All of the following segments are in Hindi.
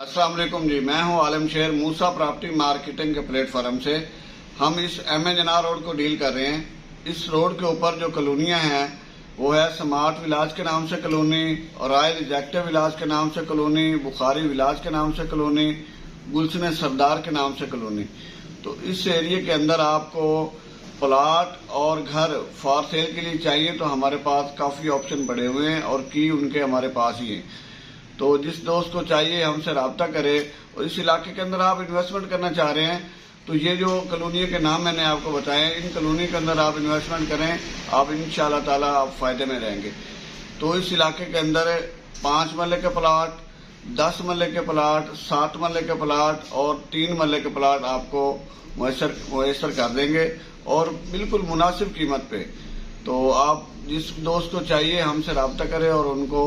अस्सलाम वालेकुम जी, मैं हूं आलम शेर मूसा प्रॉपर्टी मार्केटिंग के प्लेटफॉर्म से। हम इस एमएनआर रोड को डील कर रहे हैं। इस रोड के ऊपर जो कॉलोनियां हैं वो है स्मार्ट विलाज के नाम से कॉलोनी, और रॉयल एग्जेक्टिव विलाज के नाम से कॉलोनी, बुखारी विलाज के नाम से कॉलोनी, गुलशन सरदार के नाम से कॉलोनी। तो इस एरिया के अंदर आपको प्लाट और घर फॉर सेल के लिए चाहिए तो हमारे पास काफी ऑप्शन पड़े हुए हैं और की उनके हमारे पास ही है। तो जिस दोस्त को चाहिए हमसे रब्ता करे, और इस इलाके के अंदर आप इन्वेस्टमेंट करना चाह रहे हैं तो ये जो कॉलोनी के नाम मैंने आपको बताए, इन कॉलोनी के अंदर आप इन्वेस्टमेंट करें, आप इंशाल्लाह ताला आप फायदे में रहेंगे। तो इस इलाके के अंदर 5 मरले के प्लाट, 10 मरले के प्लाट, 7 मरले के प्लाट और 3 मरले के प्लाट आपको मुयसर कर देंगे और बिल्कुल मुनासिब कीमत पे। तो आप जिस दोस्त को चाहिए हमसे रब्ता करें और उनको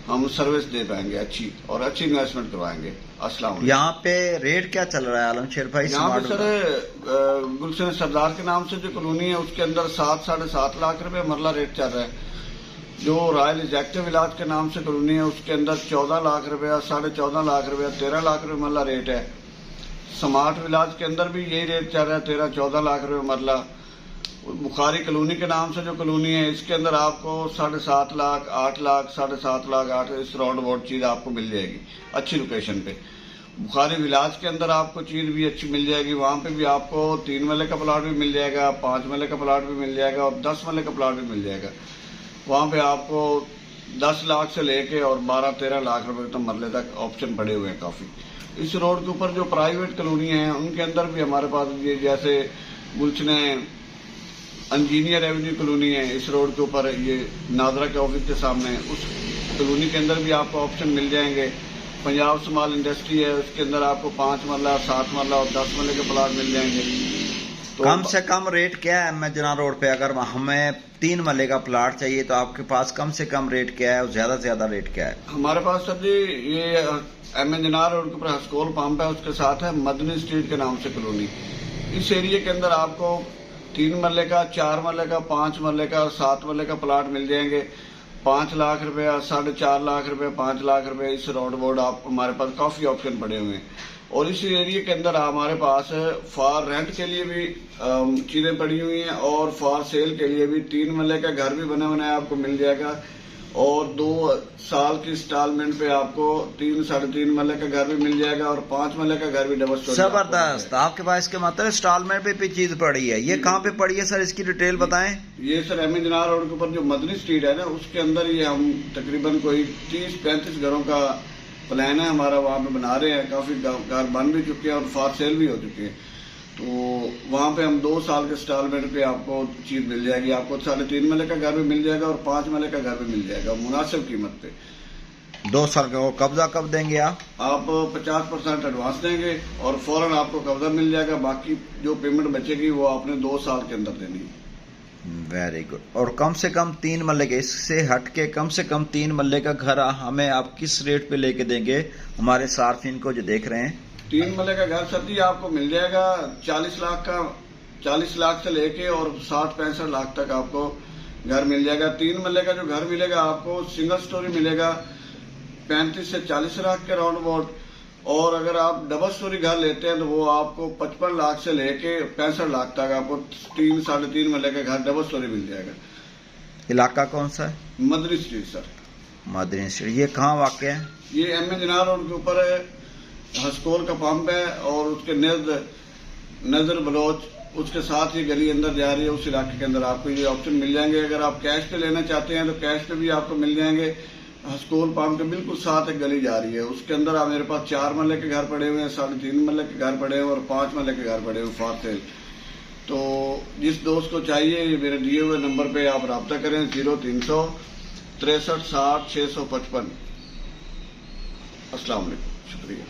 हम सर्विस दे पाएंगे अच्छी, और अच्छी इन्वेस्टमेंट करवाएंगे। अस्सलाम वालेकुम। यहाँ पे रेट क्या चल रहा है आलम शेर भाई? यहाँ पे सर गुलशन सरदार के नाम से जो कॉलोनी है उसके अंदर 7 साढ़े 7 लाख रुपए मरला रेट चल रहा है। जो रॉयल एग्जेक्टिव विलाज के नाम से कॉलोनी है उसके अंदर 14 लाख रुपया, 14.5 लाख रुपया, 13 लाख रुपये मरला रेट है। स्मार्ट विलाज के अंदर भी यही रेट चल रहा है, 13-14 लाख रुपये मरला। बुखारी कॉलोनी के नाम से जो कॉलोनी है इसके अंदर आपको 7.5 लाख, 8 लाख, 7.5 लाख, 8 इस राउंड अबाउट चीज आपको मिल जाएगी अच्छी लोकेशन पे। बुखारी विलाज के अंदर आपको चीज भी अच्छी मिल जाएगी। वहां पे भी आपको 3 मरले का प्लाट भी मिल जाएगा, 5 मरले का प्लाट भी मिल जाएगा और 10 मरले का प्लाट भी मिल जाएगा। वहां पे आपको 10 लाख से लेके और 12-13 लाख रुपए तक मरले तक ऑप्शन पड़े हुए हैं काफी। इस रोड के ऊपर जो प्राइवेट कॉलोनी है उनके अंदर भी हमारे पास ये जैसे गुलशन इंजीनियर एवेन्यू कॉलोनी है इस रोड के ऊपर, ये नादरा के ऑफिस के सामने, उस कॉलोनी के अंदर भी आपको ऑप्शन मिल जाएंगे। पंजाब स्मॉल इंडस्ट्री है उसके अंदर आपको 5 मरला, 7 मरला और 10 मरले के प्लाट मिल जाएंगे। तो कम से कम रेट क्या है एमएनआर रोड पे? अगर हमें 3 मरले का प्लाट चाहिए तो आपके पास कम से कम रेट क्या है और ज्यादा से ज्यादा रेट क्या है? हमारे पास सर जी ये एमएनआर रोड के ऊपर हस्कोल पंप है, उसके साथ है मदनी स्ट्रीट के नाम से कॉलोनी। इस एरिया के अंदर आपको 3 मरले का, 4 मरले का, 5 मरले का, 7 मरले का प्लाट मिल जाएंगे। 5 लाख रुपया, 4.5 लाख रुपए, 5 लाख रुपए इस रोड बोर्ड आप हमारे पास काफी ऑप्शन पड़े हुए हैं। और इस एरिया के अंदर हमारे पास फॉर रेंट के लिए भी चीजें पड़ी हुई हैं और फॉर सेल के लिए भी 3 मरले का घर भी बना बनाया आपको मिल जाएगा और 2 साल की इंस्टॉलमेंट पे आपको 3-3.5 मरले का घर भी मिल जाएगा और 5 मरले का घर भी डबल स्टोरी। जबरदस्त। आपके पास इसके मतलब इंस्टॉलमेंट पे भी चीज पड़ी है। ये कहाँ पे पड़ी है सर, इसकी डिटेल बताएं। ये सर एमएनआर रोड के ऊपर जो मदनी स्ट्रीट है ना उसके अंदर ये हम तकरीबन कोई 30-35 घरों का प्लान है हमारा, वहाँ पे बना रहे हैं। काफी घर बन भी चुके हैं और फॉर सेल भी हो चुके हैं। तो वहाँ पे हम 2 साल के इंस्टॉलमेंट पे आपको चीज मिल जाएगी। आपको 3.5 मरले का घर भी मिल जाएगा और 5 मरले का घर भी मिल जाएगा मुनासिब कीमत पे। 2 साल का कब्जा कब देंगे आप? 50% एडवांस देंगे और फौरन आपको कब्जा मिल जाएगा। बाकी जो पेमेंट बचेगी वो आपने 2 साल के अंदर देनी है। Very good. और कम से कम 3 मरले के, इससे हट के कम से कम 3 मरले का घर हमें आप किस रेट पे लेके देंगे हमारे सार्फिन को जो देख रहे हैं? 3 मरले का घर सर जी आपको मिल जाएगा 40 लाख का, 40 लाख से लेके और 60-65 लाख तक आपको घर मिल जाएगा। 3 मरले का जो घर मिलेगा आपको सिंगल स्टोरी मिलेगा 35 से 40 लाख के राउंड अबाउट, और अगर आप डबल स्टोरी घर लेते हैं तो वो आपको 55 लाख से लेके 65 लाख तक आपको 3-3.5 मरले का घर डबल स्टोरी मिल जाएगा। इलाका कौन सा है? Madani street sir. Madani street ये कहाँ वाक़ है? ये एमएनआर रोड के ऊपर है, हस्कोल का पंप है और उसके नजर बलोच उसके साथ ही गली अंदर जा रही है। उस इलाके के अंदर आपको ये ऑप्शन मिल जाएंगे। अगर आप कैश पे लेना चाहते हैं तो कैश पे भी आपको मिल जाएंगे। हस्कोल पंप के बिल्कुल साथ एक गली जा रही है, उसके अंदर आप मेरे पास 4 मरले के घर पड़े हुए हैं, 3.5 मरले के घर पड़े हुए और 5 मरले के घर पड़े हुए फॉर सेल। तो जिस दोस्त को चाहिए ये मेरे दिए हुए नंबर पे आप रब्ता करें 0300 63 60 655। अस्सलाम वालेकुम, शुक्रिया।